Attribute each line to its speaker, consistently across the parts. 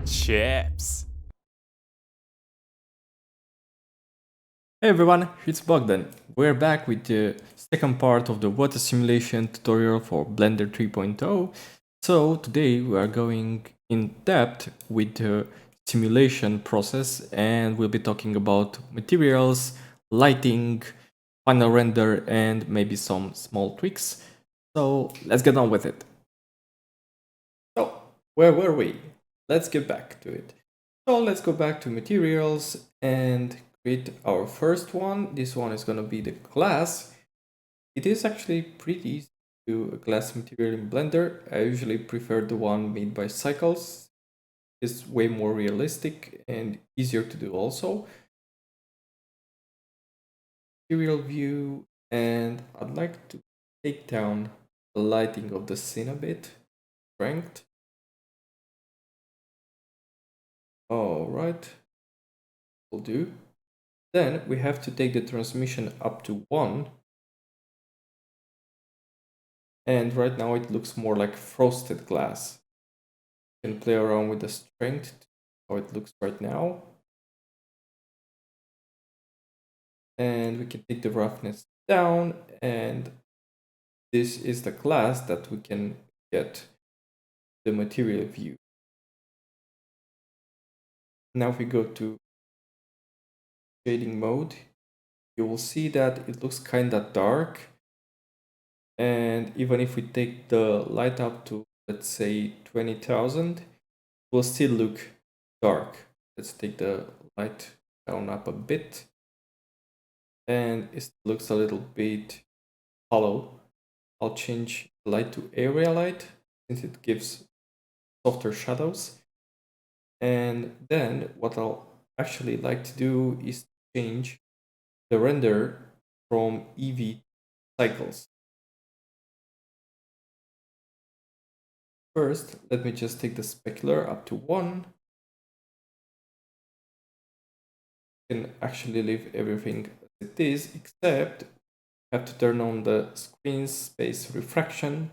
Speaker 1: Chips.
Speaker 2: Hey everyone, it's Bogdan. We're back with the second part of the water simulation tutorial for Blender 3.0. So today we are going in depth with the simulation process and we'll be talking about materials, lighting, final render and maybe some small tweaks. So let's get on with it. So where were we? Let's get back to it. So let's go back to materials and create our first one. This one is going to be the glass. It is actually pretty easy to do a glass material in Blender. I usually prefer the one made by Cycles. It's way more realistic and easier to do also. Material view, and I'd like to take down the lighting of the scene a bit. Strength. All right, will do. Then we have to take the transmission up to 1. And right now it looks more like frosted glass. You can play around with the strength, how it looks right now. And we can take the roughness down, and this is the glass that we can get the material view. Now if we go to shading mode, you will see that it looks kind of dark. And even if we take the light up to, let's say, 20,000, it will still look dark. Let's take the light down up a bit. And it looks a little bit hollow. I'll change the light to area light since it gives softer shadows. And then what I'll actually like to do is change the render from Eevee cycles. First, let me just take the specular up to 1. Can actually leave everything as it is, except I have to turn on the screen space refraction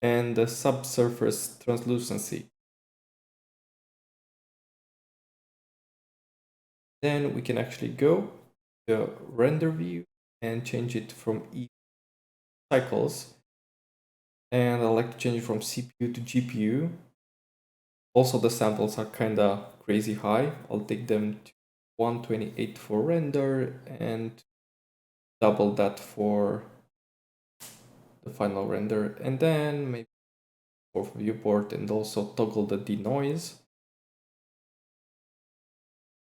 Speaker 2: and the subsurface translucency. Then we can actually go to the render view and change it from E cycles. And I like to change it from CPU to GPU. Also, the samples are kind of crazy high. I'll take them to 128 for render and double that for the final render. And then maybe for viewport and also toggle the denoise.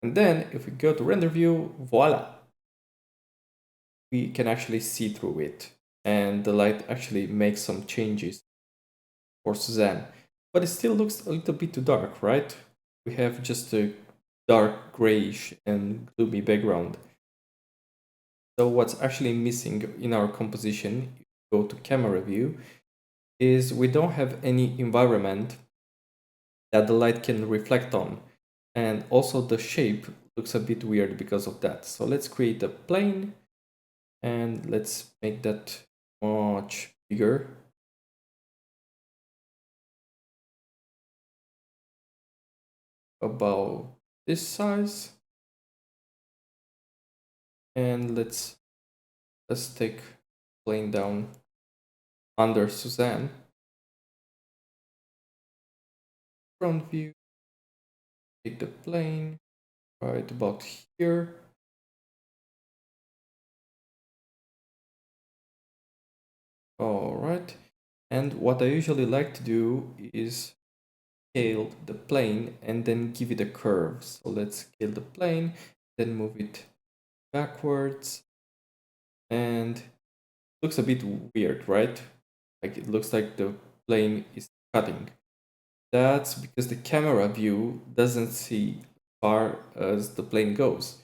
Speaker 2: And then if we go to render view, voila, we can actually see through it. And the light actually makes some changes for Suzanne. But it still looks a little bit too dark, right? We have just a dark grayish and gloomy background. So what's actually missing in our composition, if you go to camera view, is we don't have any environment that the light can reflect on. And also the shape looks a bit weird because of that. So let's create a plane and let's make that much bigger. About this size. And let's take plane down under Suzanne. Front view, take the plane right about here. All right. And what I usually like to do is scale the plane and then give it a curve. So let's scale the plane, then move it backwards. And it looks a bit weird, right? Like it looks like the plane is cutting. That's because the camera view doesn't see as far as the plane goes.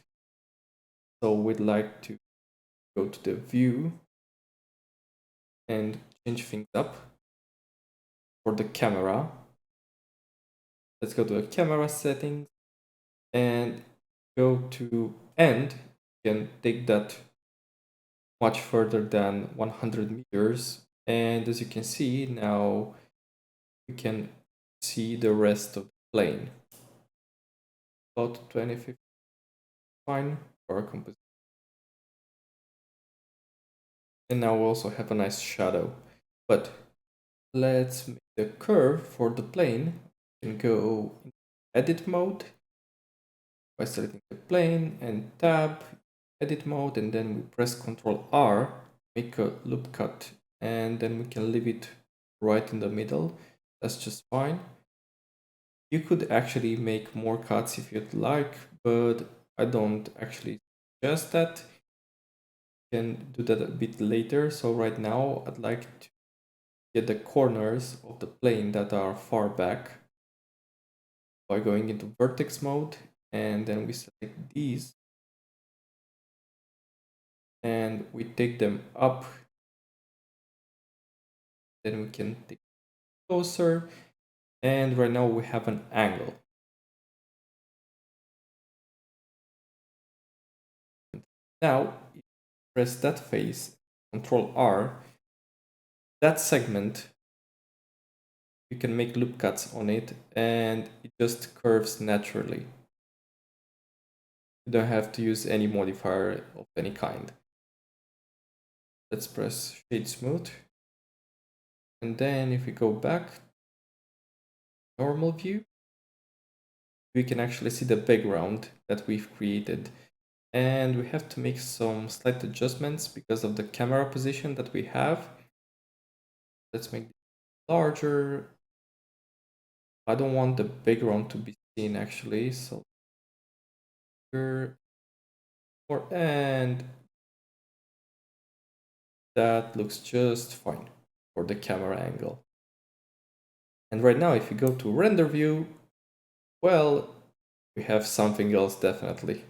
Speaker 2: So we'd like to go to the view and change things up for the camera. Let's go to the camera settings and go to end. You can take that much further than 100 meters. And as you can see, now we can see the rest of the plane. About 2050 fine for our composition. And now we also have a nice shadow. But let's make the curve for the plane. We can go in edit mode by selecting the plane and tab edit mode, and then we press Ctrl R, make a loop cut, and then we can leave it right in the middle. That's just fine. You could actually make more cuts if you'd like, but I don't actually suggest that. You can do that a bit later. So right now I'd like to get the corners of the plane that are far back by going into vertex mode, and then we select these and we take them up. Then we can take it closer, and right now we have an angle. Now press that face, Ctrl R, that segment, you can make loop cuts on it and it just curves naturally. You don't have to use any modifier of any kind. Let's press shade smooth. And then if we go back, normal view, we can actually see the background that we've created. And we have to make some slight adjustments because of the camera position that we have. Let's make it larger. I don't want the background to be seen actually, so here, and that looks just fine for the camera angle. And right now, if you go to render view, well, we have something else definitely.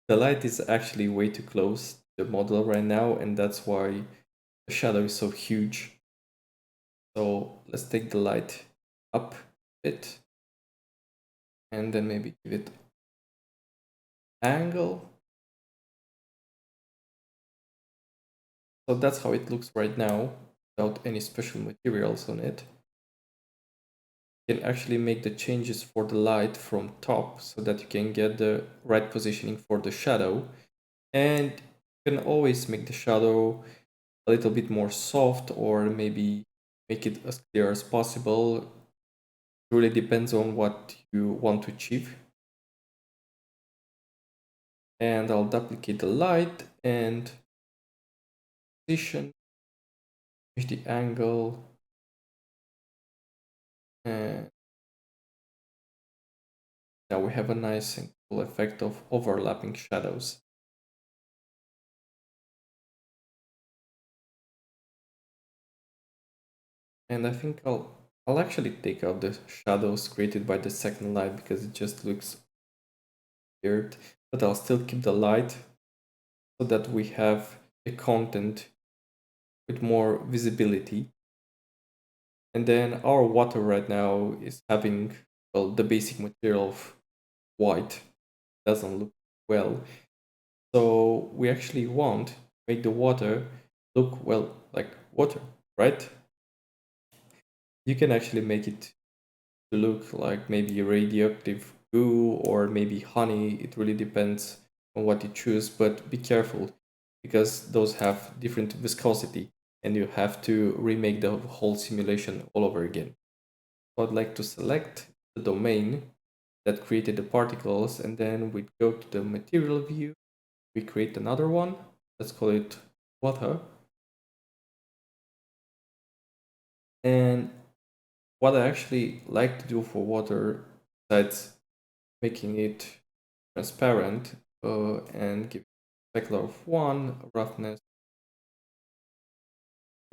Speaker 2: The light is actually way too close to the model right now, and that's why the shadow is so huge. So let's take the light up a bit, and then maybe give it angle. So that's how it looks right now, without any special materials on it. You can actually make the changes for the light from top so that you can get the right positioning for the shadow. And you can always make the shadow a little bit more soft, or maybe make it as clear as possible. It really depends on what you want to achieve. And I'll duplicate the light and position, change the angle, and now we have a nice and cool effect of overlapping shadows. And I think I'll actually take out the shadows created by the second light because it just looks weird, but I'll still keep the light so that we have the content with more visibility. And then our water right now is having, well, the basic material of white. Doesn't look well. So we actually want to make the water look, well, like water, right? You can actually make it to look like maybe radioactive goo or maybe honey. It really depends on what you choose, but be careful because those have different viscosity and you have to remake the whole simulation all over again. So I'd like to select the domain that created the particles, and then we go to the material view. We create another one. Let's call it water. And what I actually like to do for water, besides making it transparent and give specular of 1, roughness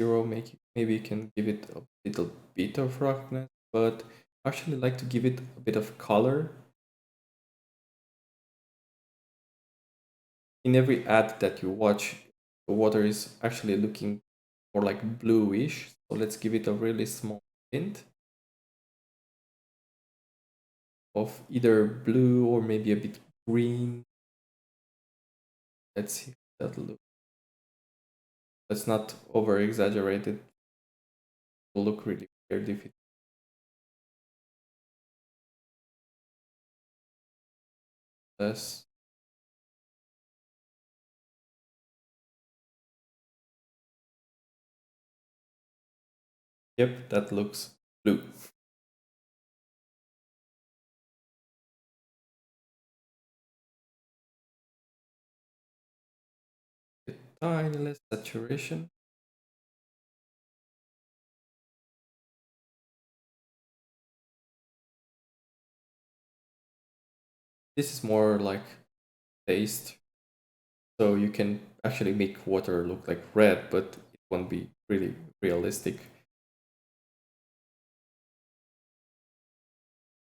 Speaker 2: 0, maybe you can give it a little bit of roughness, but I actually like to give it a bit of color. In every ad that you watch, the water is actually looking more like bluish, so let's give it a really small hint of either blue or maybe a bit green. Let's see how that looks. Let's not over exaggerate it. It will look really weird if it less. Yep, that looks blue. A tiny less saturation. This is more like paste, so you can actually make water look like red, but it won't be really realistic.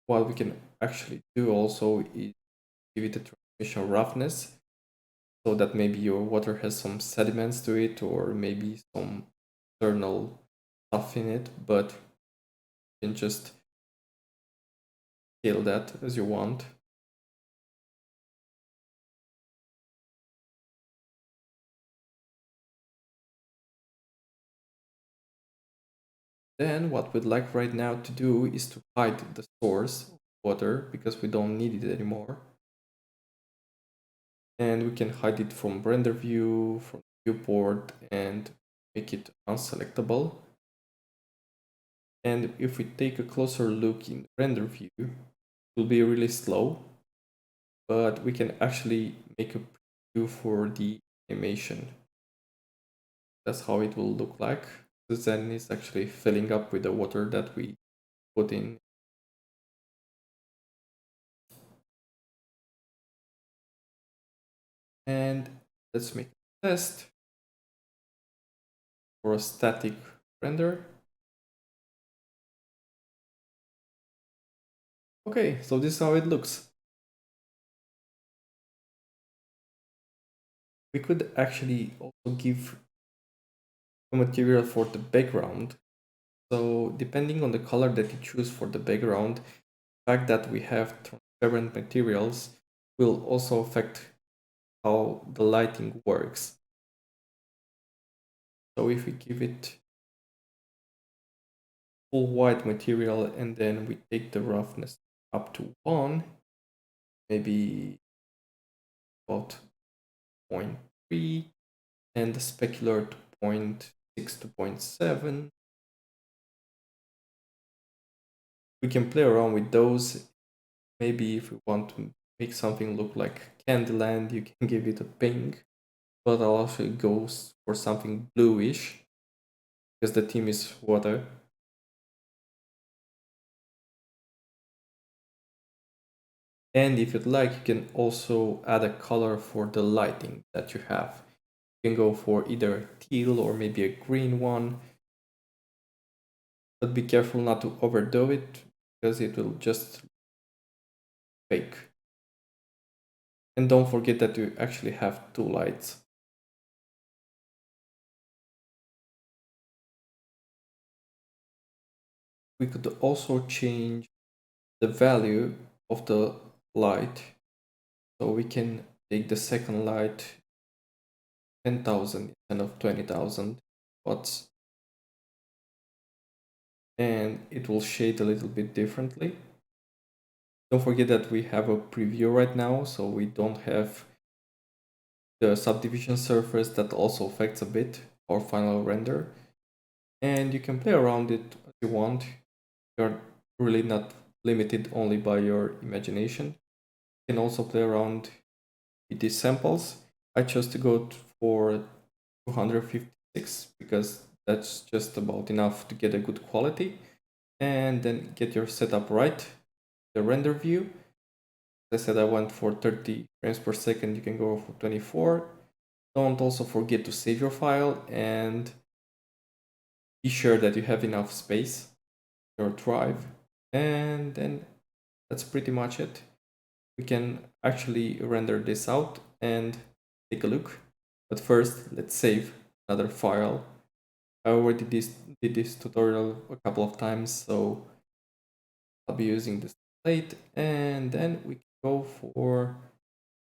Speaker 2: What we can actually do also is give it a transmission roughness, so that maybe your water has some sediments to it, or maybe some internal stuff in it, but you can just scale that as you want. Then what we'd like right now to do is to hide the source of water because we don't need it anymore. And we can hide it from render view, from viewport, and make it unselectable. And if we take a closer look in render view, it will be really slow, but we can actually make a preview for the animation. That's how it will look like. Then it's actually filling up with the water that we put in. And let's make a test for a static render. Okay, so this is how it looks. We could actually also give a material for the background. So depending on the color that you choose for the background, the fact that we have transparent materials will also affect how the lighting works. So if we give it full white material and then we take the roughness up to 1, maybe about 0.3, and the specular to 0.6 to 0.7. We can play around with those. Maybe if we want to make something look like Candyland, you can give it a pink, but I'll also go for something bluish because the theme is water. And if you'd like, you can also add a color for the lighting that you have. You can go for either teal or maybe a green one, but be careful not to overdo it because it will just fake. And don't forget that you actually have 2 lights. We could also change the value of the light. So we can take the second light 10,000 instead of 20,000 watts. And it will shade a little bit differently. Don't forget that we have a preview right now, so we don't have the subdivision surface that also affects a bit our final render. And you can play around it as you want. You're really not limited only by your imagination. You can also play around with these samples. I chose to go for 256 because that's just about enough to get a good quality. And then get your setup right. The render view, as I said, I went for 30 frames per second. You can go for 24. Don't also forget to save your file and be sure that you have enough space in your drive. And then that's pretty much it. We can actually render this out and take a look. But first, let's save another file. I already did this tutorial a couple of times, so I'll be using this plate, and then we can go for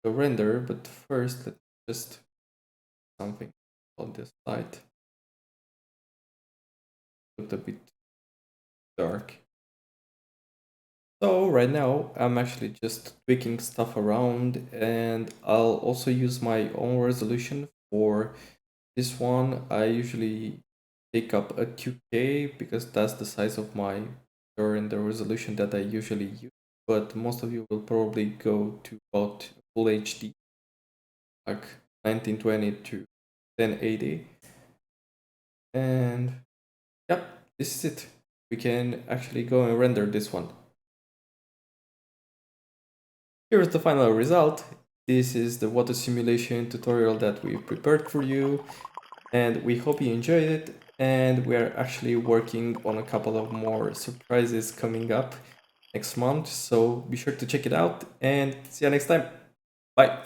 Speaker 2: the render. But first, let's just something on this light. Looked a bit dark. So right now I'm actually just tweaking stuff around, and I'll also use my own resolution for this one. I usually take up a 2K because that's the size of my monitor and the resolution that I usually use. But most of you will probably go to about full HD, like 1920 to 1080. And yep, this is it. We can actually go and render this one. Here's the final result. This is the water simulation tutorial that we prepared for you, and we hope you enjoyed it. And we're actually working on a couple of more surprises coming up next month, so be sure to check it out and see you next time. Bye.